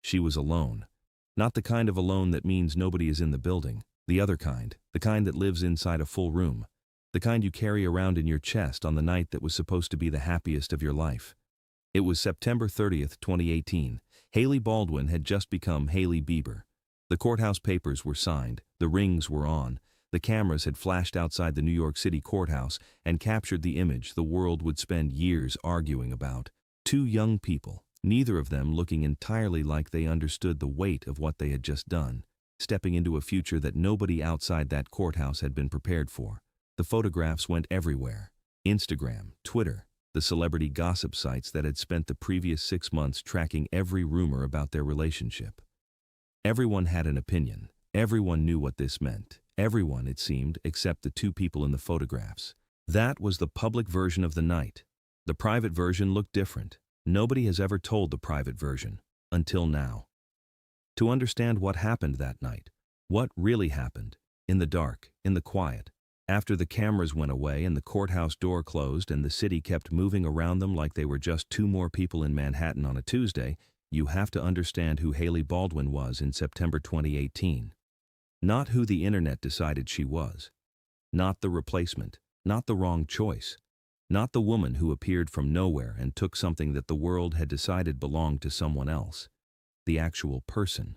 She was alone. Not the kind of alone that means nobody is in the building. The other kind, the kind that lives inside a full room. The kind you carry around in your chest on the night that was supposed to be the happiest of your life. It was September 30th, 2018. Hailey Baldwin had just become Hailey Bieber. The courthouse papers were signed, the rings were on, the cameras had flashed outside the New York City courthouse and captured the image the world would spend years arguing about. Two young people, neither of them looking entirely like they understood the weight of what they had just done, stepping into a future that nobody outside that courthouse had been prepared for. The photographs went everywhere. Instagram, Twitter, the celebrity gossip sites that had spent the previous 6 months tracking every rumor about their relationship. Everyone had an opinion. Everyone knew what this meant. Everyone, it seemed, except the two people in the photographs. That was the public version of the night. The private version looked different. Nobody has ever told the private version, until now. To understand what happened that night, what really happened, in the dark, in the quiet, after the cameras went away and the courthouse door closed and the city kept moving around them like they were just two more people in Manhattan on a Tuesday, you have to understand who Hailey Baldwin was in September 2018. Not who the internet decided she was. Not the replacement, not the wrong choice. Not the woman who appeared from nowhere and took something that the world had decided belonged to someone else. The actual person.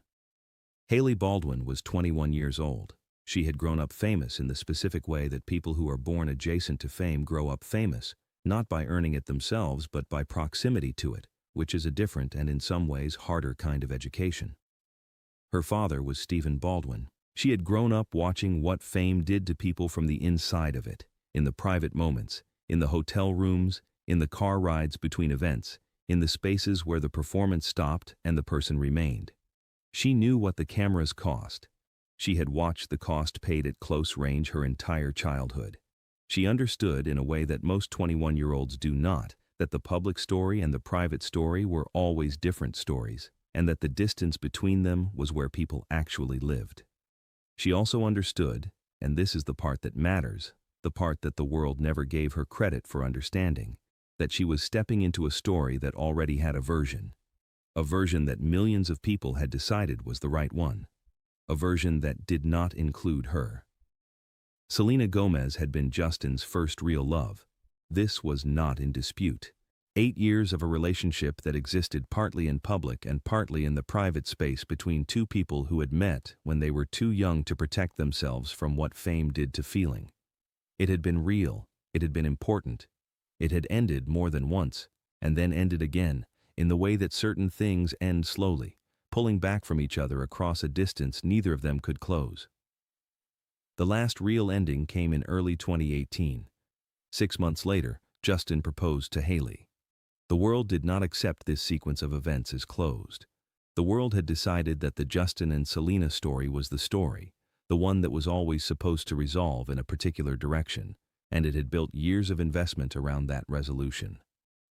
Hailey Baldwin was 21 years old. She had grown up famous in the specific way that people who are born adjacent to fame grow up famous, not by earning it themselves but by proximity to it, which is a different and in some ways harder kind of education. Her father was Stephen Baldwin. She had grown up watching what fame did to people from the inside of it, in the private moments, in the hotel rooms, in the car rides between events, in the spaces where the performance stopped and the person remained. She knew what the cameras cost. She had watched the cost paid at close range her entire childhood. She understood, in a way that most 21-year-olds do not, that the public story and the private story were always different stories, and that the distance between them was where people actually lived. She also understood, and this is the part that matters, the part that the world never gave her credit for understanding, that she was stepping into a story that already had a version that millions of people had decided was the right one, a version that did not include her. Selena Gomez had been Justin's first real love. This was not in dispute. 8 years of a relationship that existed partly in public and partly in the private space between two people who had met when they were too young to protect themselves from what fame did to feeling. It had been real, it had been important. It had ended more than once, and then ended again, in the way that certain things end slowly, pulling back from each other across a distance neither of them could close. The last real ending came in early 2018. 6 months later, Justin proposed to Hailey. The world did not accept this sequence of events as closed. The world had decided that the Justin and Selena story was the story, the one that was always supposed to resolve in a particular direction, and it had built years of investment around that resolution.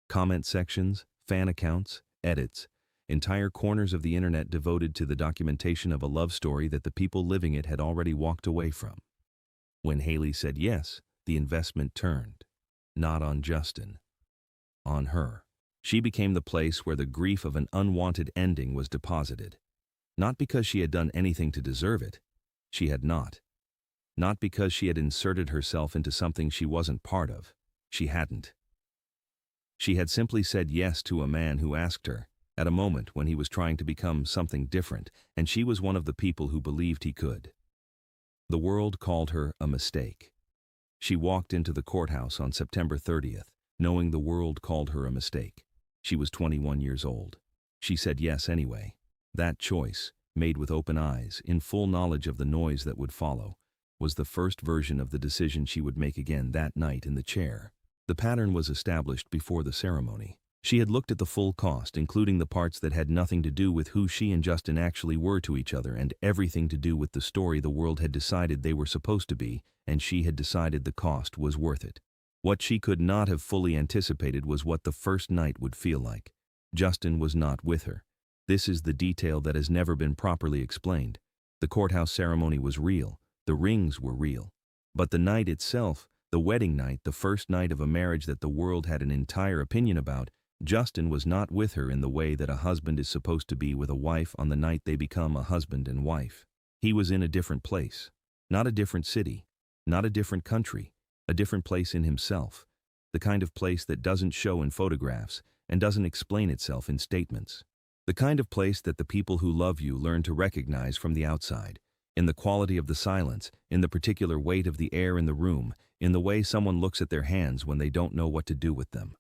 Comment sections, fan accounts, edits, entire corners of the internet devoted to the documentation of a love story that the people living it had already walked away from. When Hailey said yes, the investment turned. Not on Justin. On her. She became the place where the grief of an unwanted ending was deposited. Not because she had done anything to deserve it. She had not. Not because she had inserted herself into something she wasn't part of. She hadn't. She had simply said yes to a man who asked her, at a moment when he was trying to become something different, and she was one of the people who believed he could. The world called her a mistake. She walked into the courthouse on September 30th, knowing the world called her a mistake. She was 21 years old. She said yes anyway. That choice, made with open eyes, in full knowledge of the noise that would follow, was the first version of the decision she would make again that night in the chair. The pattern was established before the ceremony. She had looked at the full cost, including the parts that had nothing to do with who she and Justin actually were to each other and everything to do with the story the world had decided they were supposed to be, and she had decided the cost was worth it. What she could not have fully anticipated was what the first night would feel like. Justin was not with her. This is the detail that has never been properly explained. The courthouse ceremony was real. The rings were real. But the night itself, the wedding night, the first night of a marriage that the world had an entire opinion about, Justin was not with her in the way that a husband is supposed to be with a wife on the night they become a husband and wife. He was in a different place. Not a different city. Not a different country. A different place in himself. The kind of place that doesn't show in photographs and doesn't explain itself in statements. The kind of place that the people who love you learn to recognize from the outside. In the quality of the silence, in the particular weight of the air in the room, in the way someone looks at their hands when they don't know what to do with them.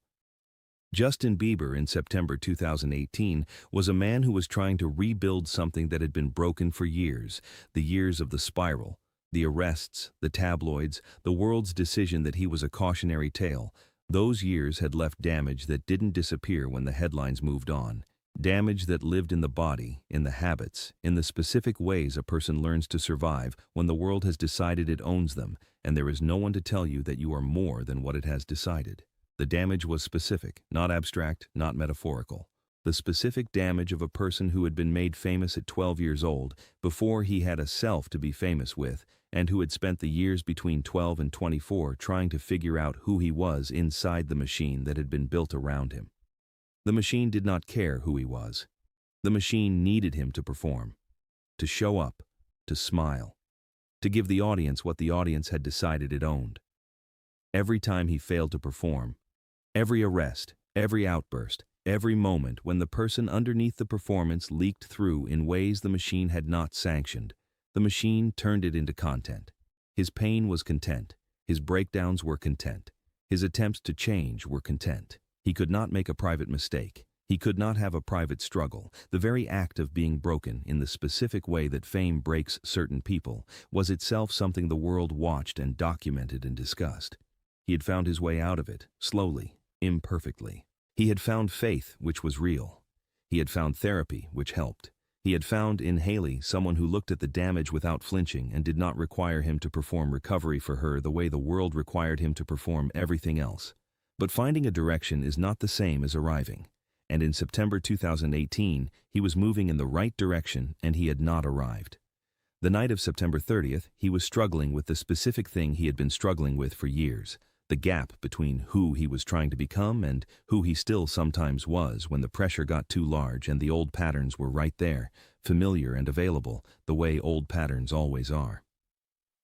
Justin Bieber in September 2018 was a man who was trying to rebuild something that had been broken for years, the years of the spiral, the arrests, the tabloids, the world's decision that he was a cautionary tale. Those years had left damage that didn't disappear when the headlines moved on. Damage that lived in the body, in the habits, in the specific ways a person learns to survive when the world has decided it owns them, and there is no one to tell you that you are more than what it has decided. The damage was specific, not abstract, not metaphorical. The specific damage of a person who had been made famous at 12 years old, before he had a self to be famous with, and who had spent the years between 12 and 24 trying to figure out who he was inside the machine that had been built around him. The machine did not care who he was. The machine needed him to perform, to show up, to smile, to give the audience what the audience had decided it owned. Every time he failed to perform, every arrest, every outburst, every moment when the person underneath the performance leaked through in ways the machine had not sanctioned, the machine turned it into content. His pain was content. His breakdowns were content. His attempts to change were content. He could not make a private mistake. He could not have a private struggle. The very act of being broken in the specific way that fame breaks certain people was itself something the world watched and documented and discussed. He had found his way out of it, slowly, imperfectly. He had found faith, which was real. He had found therapy, which helped. He had found in Hailey someone who looked at the damage without flinching and did not require him to perform recovery for her the way the world required him to perform everything else. But finding a direction is not the same as arriving. And in September 2018, he was moving in the right direction and he had not arrived. The night of September 30th, he was struggling with the specific thing he had been struggling with for years. The gap between who he was trying to become and who he still sometimes was when the pressure got too large and the old patterns were right there, familiar and available, the way old patterns always are.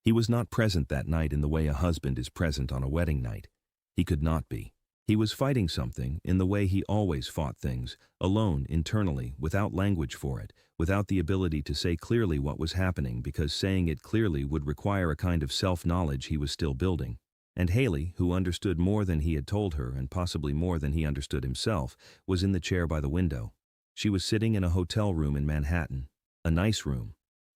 He was not present that night in the way a husband is present on a wedding night. He could not be. He was fighting something in the way he always fought things, alone, internally, without language for it, without the ability to say clearly what was happening because saying it clearly would require a kind of self-knowledge he was still building. And Hailey, who understood more than he had told her and possibly more than he understood himself, was in the chair by the window. She was sitting in a hotel room in Manhattan. A nice room.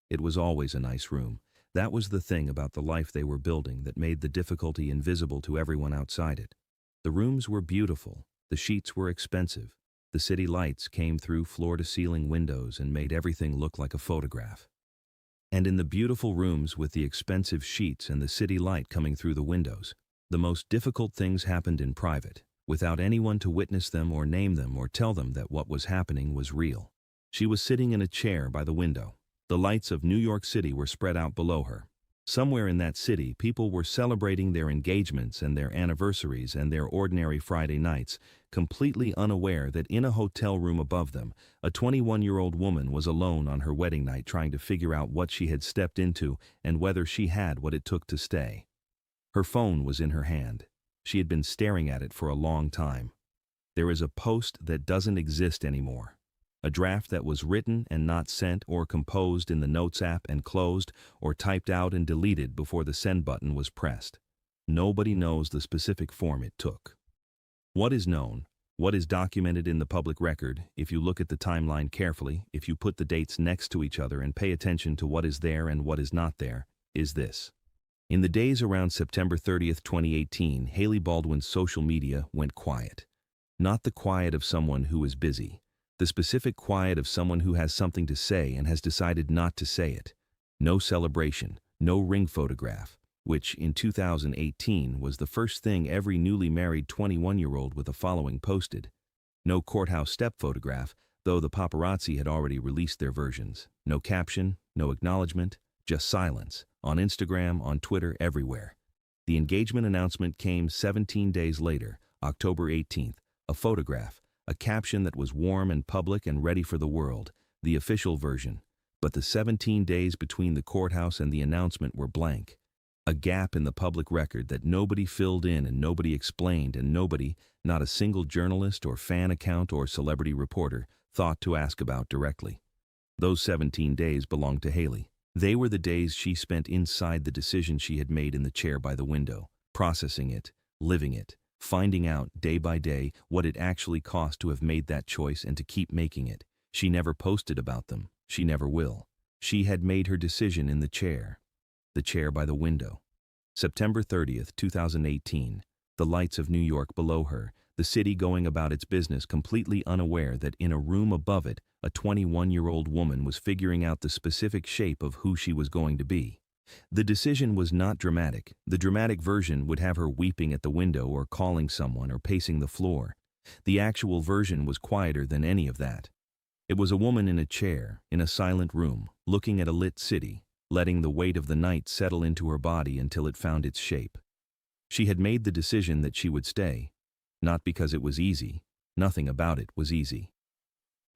It was always a nice room. That was the thing about the life they were building that made the difficulty invisible to everyone outside it. The rooms were beautiful. The sheets were expensive. The city lights came through floor-to-ceiling windows and made everything look like a photograph. And in the beautiful rooms with the expensive sheets and the city light coming through the windows, the most difficult things happened in private, without anyone to witness them or name them or tell them that what was happening was real. She was sitting in a chair by the window. The lights of New York City were spread out below her. Somewhere in that city, people were celebrating their engagements and their anniversaries and their ordinary Friday nights, completely unaware that in a hotel room above them, a 21-year-old woman was alone on her wedding night trying to figure out what she had stepped into and whether she had what it took to stay. Her phone was in her hand. She had been staring at it for a long time. There is a post that doesn't exist anymore. A draft that was written and not sent or composed in the Notes app and closed or typed out and deleted before the send button was pressed. Nobody knows the specific form it took. What is known, what is documented in the public record, if you look at the timeline carefully, if you put the dates next to each other and pay attention to what is there and what is not there, is this. In the days around September 30th, 2018, Hailey Baldwin's social media went quiet. Not the quiet of someone who is busy. The specific quiet of someone who has something to say and has decided not to say it. No celebration, no ring photograph, which in 2018 was the first thing every newly married 21-year-old with a following posted. No courthouse step photograph, though the paparazzi had already released their versions. No caption, no acknowledgement, just silence, on Instagram, on Twitter, everywhere. The engagement announcement came 17 days later, October 18th, a photograph, a caption that was warm and public and ready for the world, the official version. But the 17 days between the courthouse and the announcement were blank. A gap in the public record that nobody filled in and nobody explained, and nobody, not a single journalist or fan account or celebrity reporter, thought to ask about directly. Those 17 days belonged to Hailey. They were the days she spent inside the decision she had made in the chair by the window, processing it, living it, finding out day by day what it actually cost to have made that choice and to keep making it. She never posted about them. She never will. She had made her decision in the chair by the window. September 30th, 2018, the lights of New York below her, the city going about its business completely unaware that in a room above it, a 21-year-old woman was figuring out the specific shape of who she was going to be. The decision was not dramatic. The dramatic version would have her weeping at the window or calling someone or pacing the floor. The actual version was quieter than any of that. It was a woman in a chair, in a silent room, looking at a lit city, letting the weight of the night settle into her body until it found its shape. She had made the decision that she would stay, not because it was easy. Nothing about it was easy.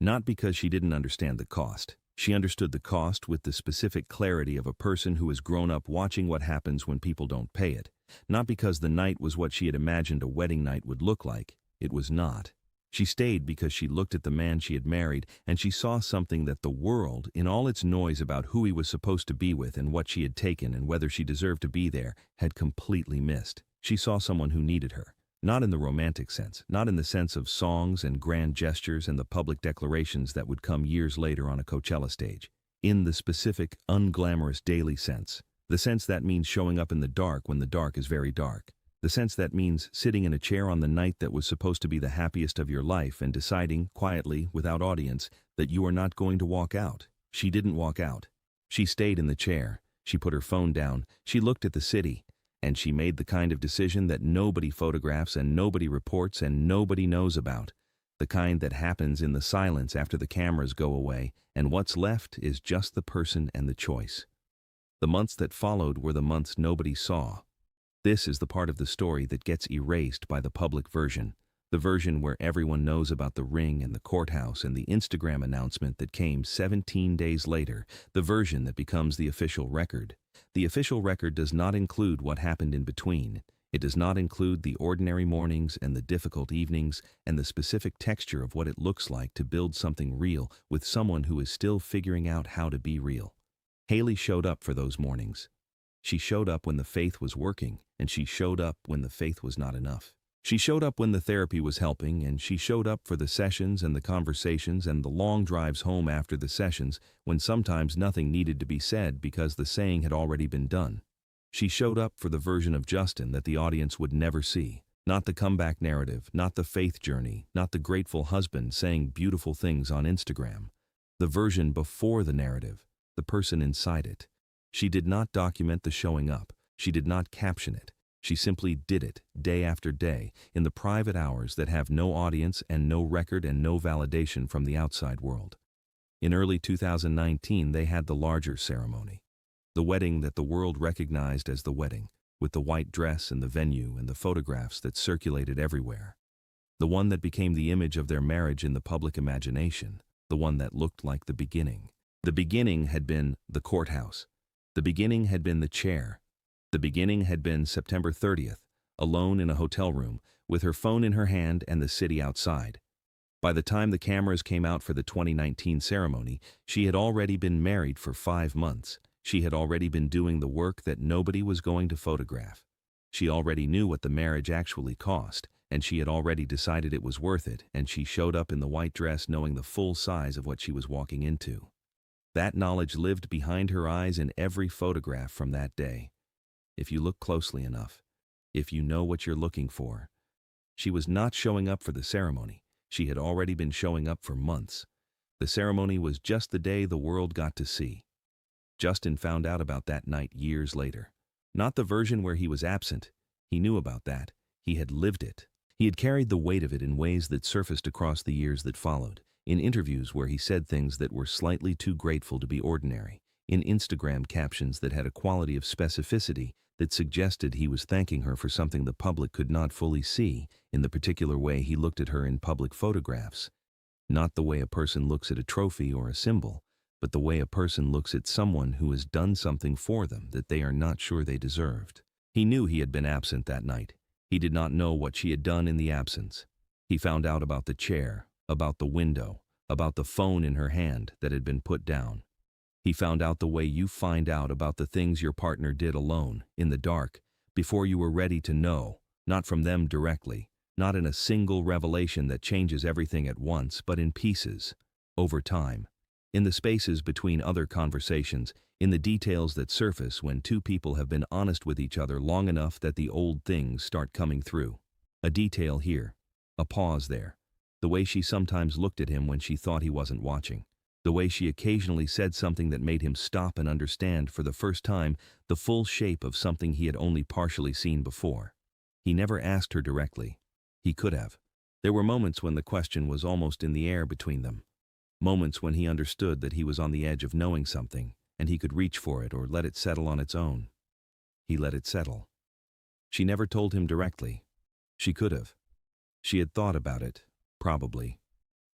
Not because she didn't understand the cost. She understood the cost with the specific clarity of a person who has grown up watching what happens when people don't pay it. Not because the night was what she had imagined a wedding night would look like. It was not. She stayed because she looked at the man she had married and she saw something that the world, in all its noise about who he was supposed to be with and what she had taken and whether she deserved to be there, had completely missed. She saw someone who needed her. Not in the romantic sense, not in the sense of songs and grand gestures and the public declarations that would come years later on a Coachella stage. In the specific, unglamorous daily sense. The sense that means showing up in the dark when the dark is very dark. The sense that means sitting in a chair on the night that was supposed to be the happiest of your life and deciding, quietly, without audience, that you are not going to walk out. She didn't walk out. She stayed in the chair. She put her phone down. She looked at the city. And she made the kind of decision that nobody photographs and nobody reports and nobody knows about. The kind that happens in the silence after the cameras go away, and what's left is just the person and the choice. The months that followed were the months nobody saw. This is the part of the story that gets erased by the public version, the version where everyone knows about the ring and the courthouse and the Instagram announcement that came 17 days later, the version that becomes the official record. The official record does not include what happened in between. It does not include the ordinary mornings and the difficult evenings and the specific texture of what it looks like to build something real with someone who is still figuring out how to be real. Hailey showed up for those mornings. She showed up when the faith was working, and she showed up when the faith was not enough. She showed up when the therapy was helping, and she showed up for the sessions and the conversations and the long drives home after the sessions when sometimes nothing needed to be said because the saying had already been done. She showed up for the version of Justin that the audience would never see. Not the comeback narrative, not the faith journey, not the grateful husband saying beautiful things on Instagram. The version before the narrative, the person inside it. She did not document the showing up. She did not caption it. She simply did it, day after day, in the private hours that have no audience and no record and no validation from the outside world. In early 2019, they had the larger ceremony. The wedding that the world recognized as the wedding, with the white dress and the venue and the photographs that circulated everywhere. The one that became the image of their marriage in the public imagination. The one that looked like the beginning. The beginning had been the courthouse. The beginning had been the chair. The beginning had been September 30th, alone in a hotel room, with her phone in her hand and the city outside. By the time the cameras came out for the 2019 ceremony, she had already been married for 5 months. She had already been doing the work that nobody was going to photograph. She already knew what the marriage actually cost, and she had already decided it was worth it, and she showed up in the white dress knowing the full size of what she was walking into. That knowledge lived behind her eyes in every photograph from that day. If you look closely enough, if you know what you're looking for. She was not showing up for the ceremony. She had already been showing up for months. The ceremony was just the day the world got to see. Justin found out about that night years later. Not the version where he was absent. He knew about that. He had lived it. He had carried the weight of it in ways that surfaced across the years that followed. In interviews where he said things that were slightly too grateful to be ordinary. In Instagram captions that had a quality of specificity that suggested he was thanking her for something the public could not fully see in the particular way he looked at her in public photographs. Not the way a person looks at a trophy or a symbol, but the way a person looks at someone who has done something for them that they are not sure they deserved. He knew he had been absent that night. He did not know what she had done in the absence. He found out about the chair, about the window, about the phone in her hand that had been put down. He found out the way you find out about the things your partner did alone, in the dark, before you were ready to know, not from them directly, not in a single revelation that changes everything at once, but in pieces, over time, in the spaces between other conversations, in the details that surface when two people have been honest with each other long enough that the old things start coming through. A detail here, a pause there, the way she sometimes looked at him when she thought he wasn't watching. The way she occasionally said something that made him stop and understand for the first time the full shape of something he had only partially seen before. He never asked her directly. He could have. There were moments when the question was almost in the air between them. Moments when he understood that he was on the edge of knowing something, and he could reach for it or let it settle on its own. He let it settle. She never told him directly. She could have. She had thought about it, probably.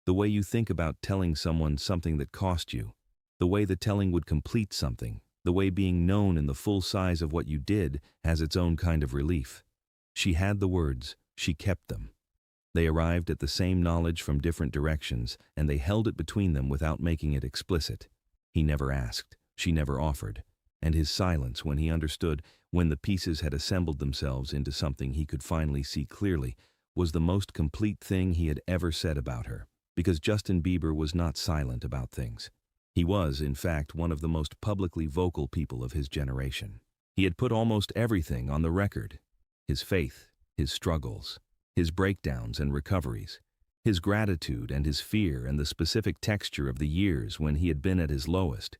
The way you think about telling someone something that cost you, the way the telling would complete something, the way being known in the full size of what you did has its own kind of relief. She had the words, she kept them. They arrived at the same knowledge from different directions, and they held it between them without making it explicit. He never asked, she never offered, and his silence when he understood, when the pieces had assembled themselves into something he could finally see clearly, was the most complete thing he had ever said about her. Because Justin Bieber was not silent about things. He was, in fact, one of the most publicly vocal people of his generation. He had put almost everything on the record. His faith, his struggles, his breakdowns and recoveries, his gratitude and his fear and the specific texture of the years when he had been at his lowest.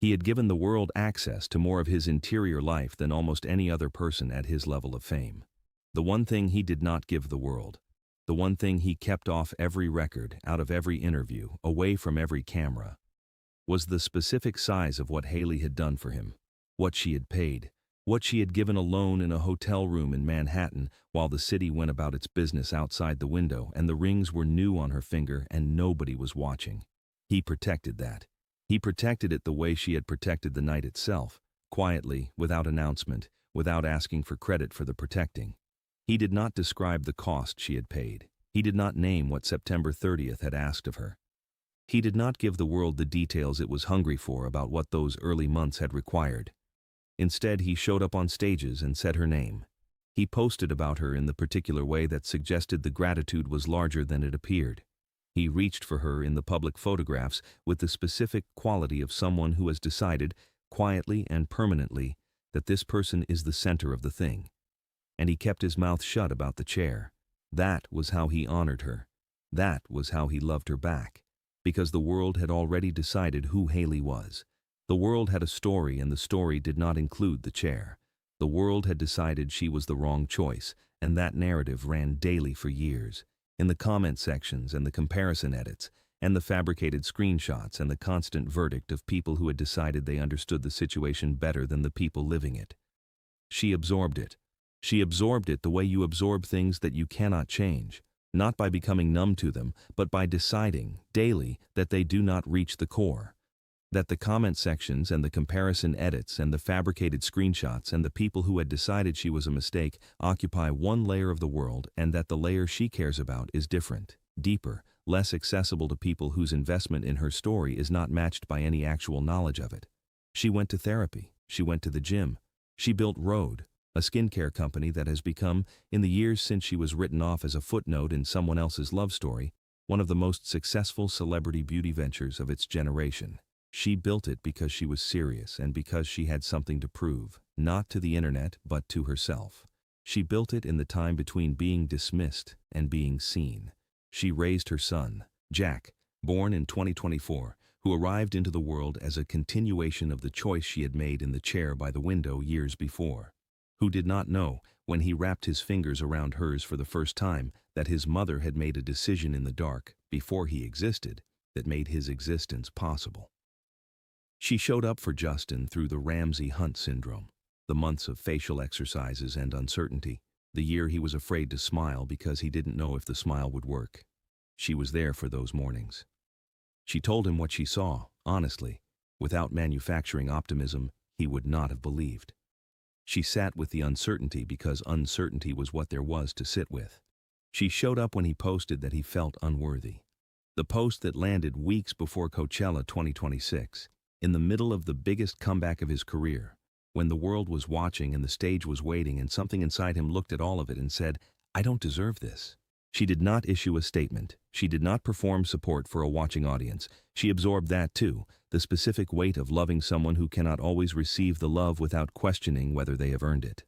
He had given the world access to more of his interior life than almost any other person at his level of fame. The one thing he did not give the world, the one thing he kept off every record, out of every interview, away from every camera, was the specific size of what Hailey had done for him, what she had paid, what she had given alone in a hotel room in Manhattan while the city went about its business outside the window and the rings were new on her finger and nobody was watching. He protected that. He protected it the way she had protected the night itself, quietly, without announcement, without asking for credit for the protecting. He did not describe the cost she had paid. He did not name what September 30th had asked of her. He did not give the world the details it was hungry for about what those early months had required. Instead, he showed up on stages and said her name. He posted about her in the particular way that suggested the gratitude was larger than it appeared. He reached for her in the public photographs with the specific quality of someone who has decided, quietly and permanently, that this person is the center of the thing. And he kept his mouth shut about the chair. That was how he honored her. That was how he loved her back. Because the world had already decided who Hailey was. The world had a story and the story did not include the chair. The world had decided she was the wrong choice, and that narrative ran daily for years. In the comment sections and the comparison edits, and the fabricated screenshots and the constant verdict of people who had decided they understood the situation better than the people living it. She absorbed it. She absorbed it the way you absorb things that you cannot change, not by becoming numb to them, but by deciding, daily, that they do not reach the core. That the comment sections and the comparison edits and the fabricated screenshots and the people who had decided she was a mistake occupy one layer of the world and that the layer she cares about is different, deeper, less accessible to people whose investment in her story is not matched by any actual knowledge of it. She went to therapy. She went to the gym. She built Rhode, a skincare company that has become, in the years since she was written off as a footnote in someone else's love story, one of the most successful celebrity beauty ventures of its generation. She built it because she was serious and because she had something to prove, not to the internet, but to herself. She built it in the time between being dismissed and being seen. She raised her son, Jack, born in 2024, who arrived into the world as a continuation of the choice she had made in the chair by the window years before. Who did not know, when he wrapped his fingers around hers for the first time, that his mother had made a decision in the dark, before he existed, that made his existence possible. She showed up for Justin through the Ramsay Hunt syndrome. The months of facial exercises and uncertainty. The year he was afraid to smile because he didn't know if the smile would work. She was there for those mornings. She told him what she saw, honestly. Without manufacturing optimism, he would not have believed. She sat with the uncertainty because uncertainty was what there was to sit with. She showed up when he posted that he felt unworthy. The post that landed weeks before Coachella 2026, in the middle of the biggest comeback of his career, when the world was watching and the stage was waiting and something inside him looked at all of it and said, "I don't deserve this." She did not issue a statement. She did not perform support for a watching audience. She absorbed that too, the specific weight of loving someone who cannot always receive the love without questioning whether they have earned it.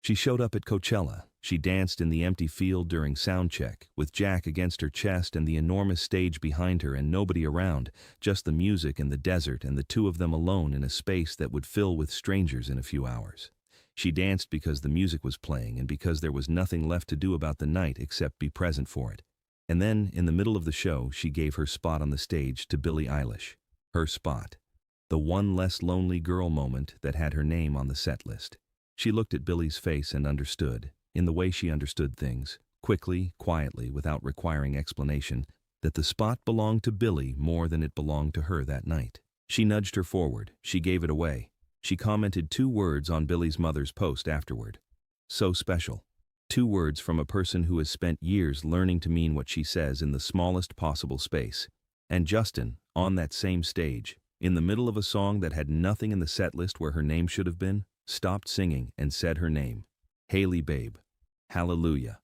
She showed up at Coachella. She danced in the empty field during sound check, with Jack against her chest and the enormous stage behind her and nobody around, just the music and the desert and the two of them alone in a space that would fill with strangers in a few hours. She danced because the music was playing and because there was nothing left to do about the night except be present for it. And then, in the middle of the show, she gave her spot on the stage to Billie Eilish. Her spot. The one less lonely girl moment that had her name on the set list. She looked at Billie's face and understood, in the way she understood things, quickly, quietly, without requiring explanation, that the spot belonged to Billie more than it belonged to her that night. She nudged her forward. She gave it away. She commented 2 words on Billie's mother's post afterward. So special. 2 words from a person who has spent years learning to mean what she says in the smallest possible space. And Justin, on that same stage, in the middle of a song that had nothing in the set list where her name should have been, stopped singing and said her name. Hailey Babe. Hallelujah.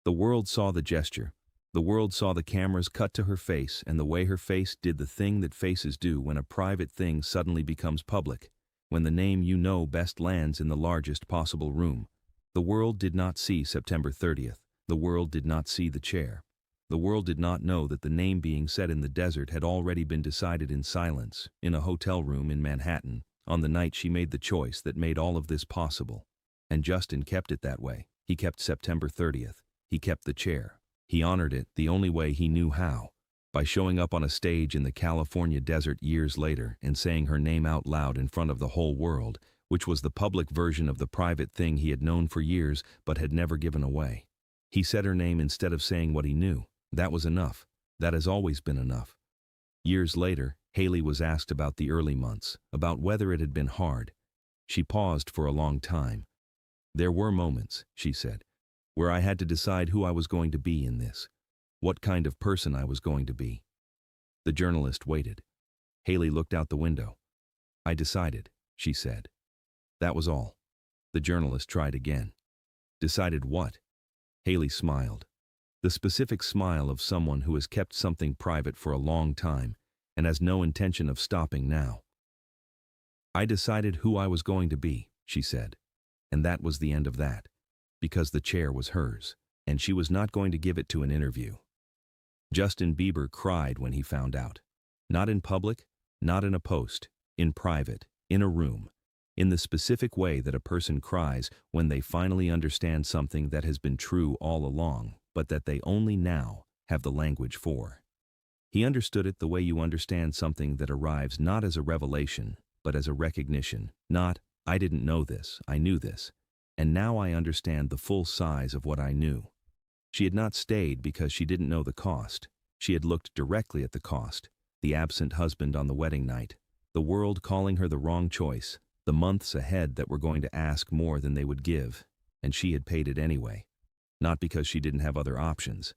The world saw the gesture. The world saw the cameras cut to her face and the way her face did the thing that faces do when a private thing suddenly becomes public. When the name you know best lands in the largest possible room. The world did not see September 30th. The world did not see the chair. The world did not know that the name being said in the desert had already been decided in silence, in a hotel room in Manhattan, on the night she made the choice that made all of this possible. And Justin kept it that way. He kept September 30th. He kept the chair. He honored it the only way he knew how. By showing up on a stage in the California desert years later and saying her name out loud in front of the whole world, which was the public version of the private thing he had known for years but had never given away. He said her name instead of saying what he knew. That was enough. That has always been enough. Years later, Hailey was asked about the early months, about whether it had been hard. She paused for a long time. "There were moments," she said, "where I had to decide who I was going to be in this. What kind of person I was going to be." The journalist waited. Hailey looked out the window. "I decided," she said. That was all. The journalist tried again. "Decided what?" Hailey smiled. The specific smile of someone who has kept something private for a long time and has no intention of stopping now. "I decided who I was going to be," she said. And that was the end of that. Because the chair was hers, and she was not going to give it to an interview. Justin Bieber cried when he found out. Not in public, not in a post, in private, in a room, in the specific way that a person cries when they finally understand something that has been true all along, but that they only now have the language for. He understood it the way you understand something that arrives not as a revelation, but as a recognition, not, "I didn't know this, I knew this, and now I understand the full size of what I knew." She had not stayed because she didn't know the cost. She had looked directly at the cost, the absent husband on the wedding night, the world calling her the wrong choice, the months ahead that were going to ask more than they would give, and she had paid it anyway. Not because she didn't have other options.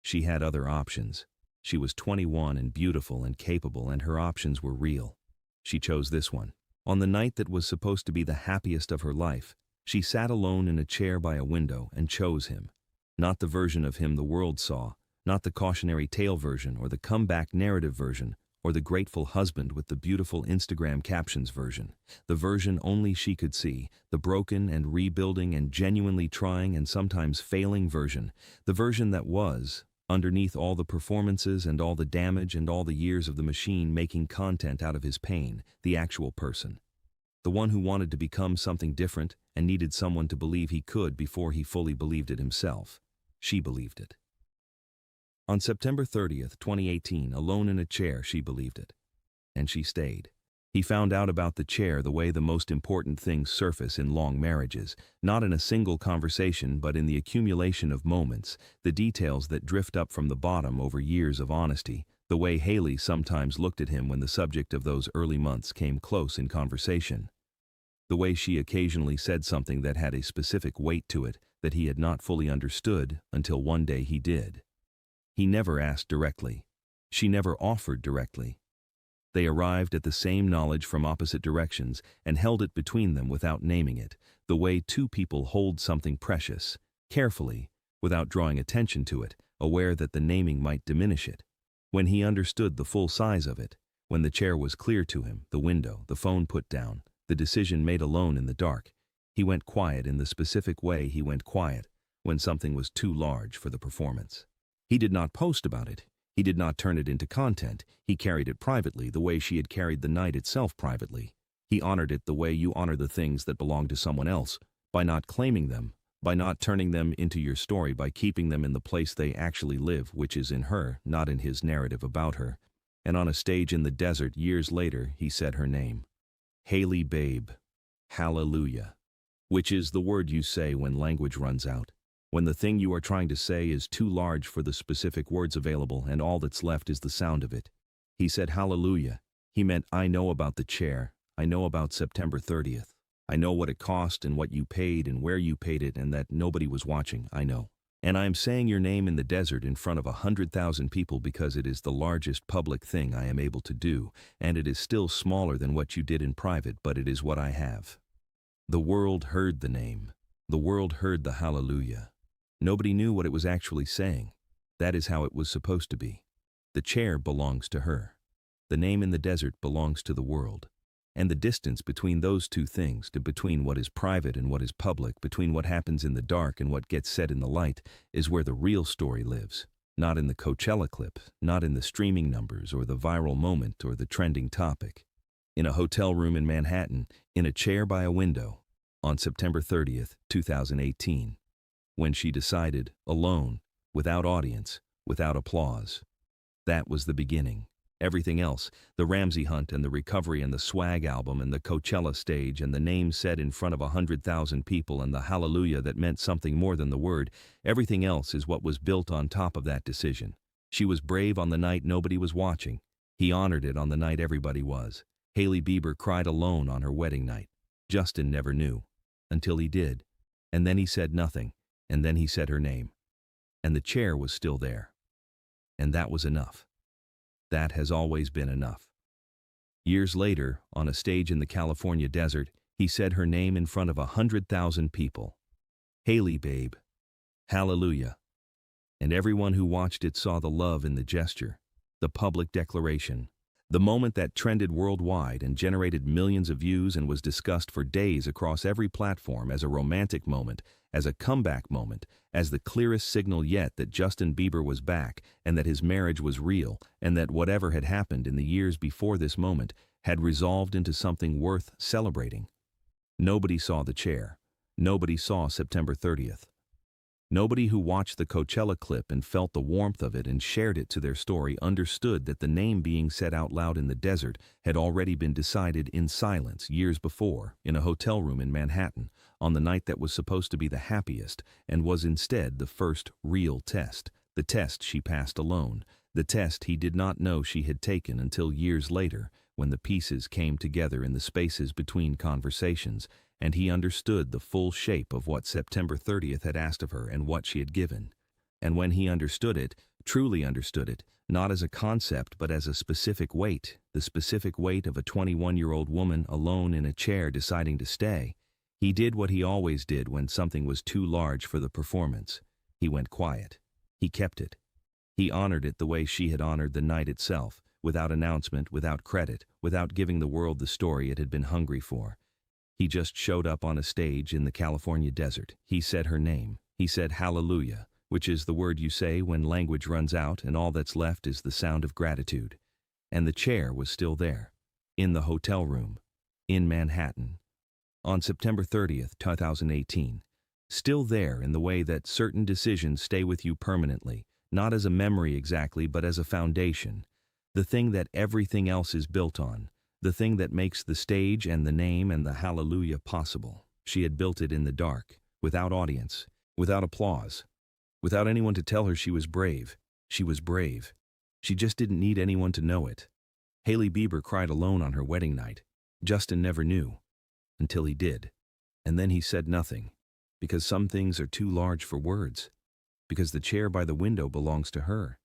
She had other options. She was 21 and beautiful and capable, and her options were real. She chose this one. On the night that was supposed to be the happiest of her life, she sat alone in a chair by a window and chose him. Not the version of him the world saw, not the cautionary tale version or the comeback narrative version, or the grateful husband with the beautiful Instagram captions version. The version only she could see, the broken and rebuilding and genuinely trying and sometimes failing version, the version that was, underneath all the performances and all the damage and all the years of the machine making content out of his pain, the actual person. The one who wanted to become something different and needed someone to believe he could before he fully believed it himself. She believed it. On September 30th, 2018, alone in a chair, she believed it. And she stayed. He found out about the chair the way the most important things surface in long marriages, not in a single conversation but in the accumulation of moments, the details that drift up from the bottom over years of honesty, the way Hailey sometimes looked at him when the subject of those early months came close in conversation. The way she occasionally said something that had a specific weight to it that he had not fully understood until one day he did. He never asked directly. She never offered directly. They arrived at the same knowledge from opposite directions and held it between them without naming it, the way two people hold something precious, carefully, without drawing attention to it, aware that the naming might diminish it. When he understood the full size of it, when the chair was clear to him, the window, the phone put down, the decision made alone in the dark, he went quiet in the specific way he went quiet when something was too large for the performance. He did not post about it. He did not turn it into content. He carried it privately, the way she had carried the night itself privately. He honored it the way you honor the things that belong to someone else, by not claiming them, by not turning them into your story, by keeping them in the place they actually live, which is in her, not in his narrative about her. And on a stage in the desert years later, he said her name. Hailey Babe. Hallelujah. Which is the word you say when language runs out. When the thing you are trying to say is too large for the specific words available and all that's left is the sound of it. He said hallelujah. He meant, I know about the chair. I know about September 30th. I know what it cost and what you paid and where you paid it and that nobody was watching. I know. And I am saying your name in the desert in front of 100,000 people because it is the largest public thing I am able to do, and it is still smaller than what you did in private, but it is what I have. The world heard the name. The world heard the hallelujah. Nobody knew what it was actually saying. That is how it was supposed to be. The chair belongs to her. The name in the desert belongs to the world. And the distance between those two things, between what is private and what is public, between what happens in the dark and what gets said in the light, is where the real story lives. Not in the Coachella clip, not in the streaming numbers or the viral moment or the trending topic. In a hotel room in Manhattan, in a chair by a window, on September 30th, 2018. When she decided, alone, without audience, without applause. That was the beginning. Everything else, the Ramsey Hunt and the Recovery and the Swag album and the Coachella stage and the name said in front of 100,000 people and the hallelujah that meant something more than the word, everything else is what was built on top of that decision. She was brave on the night nobody was watching. He honored it on the night everybody was. Hailey Bieber cried alone on her wedding night. Justin never knew. Until he did. And then he said nothing. And then he said her name. And the chair was still there. And that was enough. That has always been enough. Years later, on a stage in the California desert, he said her name in front of 100,000 people. Hailey Babe. Hallelujah. And everyone who watched it saw the love in the gesture, the public declaration. The moment that trended worldwide and generated millions of views and was discussed for days across every platform as a romantic moment, as a comeback moment, as the clearest signal yet that Justin Bieber was back and that his marriage was real and that whatever had happened in the years before this moment had resolved into something worth celebrating. Nobody saw the chair. Nobody saw September 30th. Nobody who watched the Coachella clip and felt the warmth of it and shared it to their story understood that the name being said out loud in the desert had already been decided in silence years before in a hotel room in Manhattan on the night that was supposed to be the happiest and was instead the first real test, the test she passed alone, the test he did not know she had taken until years later when the pieces came together in the spaces between conversations and he understood the full shape of what September 30th had asked of her and what she had given. And when he understood it, truly understood it, not as a concept but as a specific weight, the specific weight of a 21-year-old woman alone in a chair deciding to stay, he did what he always did when something was too large for the performance. He went quiet. He kept it. He honored it the way she had honored the night itself, without announcement, without credit, without giving the world the story it had been hungry for. He just showed up on a stage in the California desert. He said her name. He said hallelujah, which is the word you say when language runs out and all that's left is the sound of gratitude. And the chair was still there, in the hotel room, in Manhattan, on September 30th, 2018. Still there in the way that certain decisions stay with you permanently, not as a memory exactly, but as a foundation, the thing that everything else is built on, The thing that makes the stage and the name and the hallelujah possible. She had built it in the dark, without audience, without applause, without anyone to tell her she was brave. She was brave. She just didn't need anyone to know it. Hailey Bieber cried alone on her wedding night. Justin never knew. Until he did. And then he said nothing. Because some things are too large for words. Because the chair by the window belongs to her.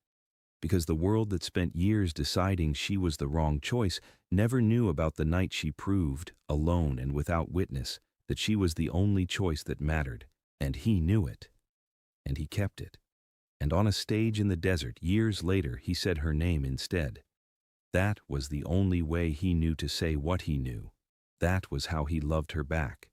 Because the world that spent years deciding she was the wrong choice never knew about the night she proved, alone and without witness, that she was the only choice that mattered. And he knew it. And he kept it. And on a stage in the desert, years later, he said her name instead. That was the only way he knew to say what he knew. That was how he loved her back.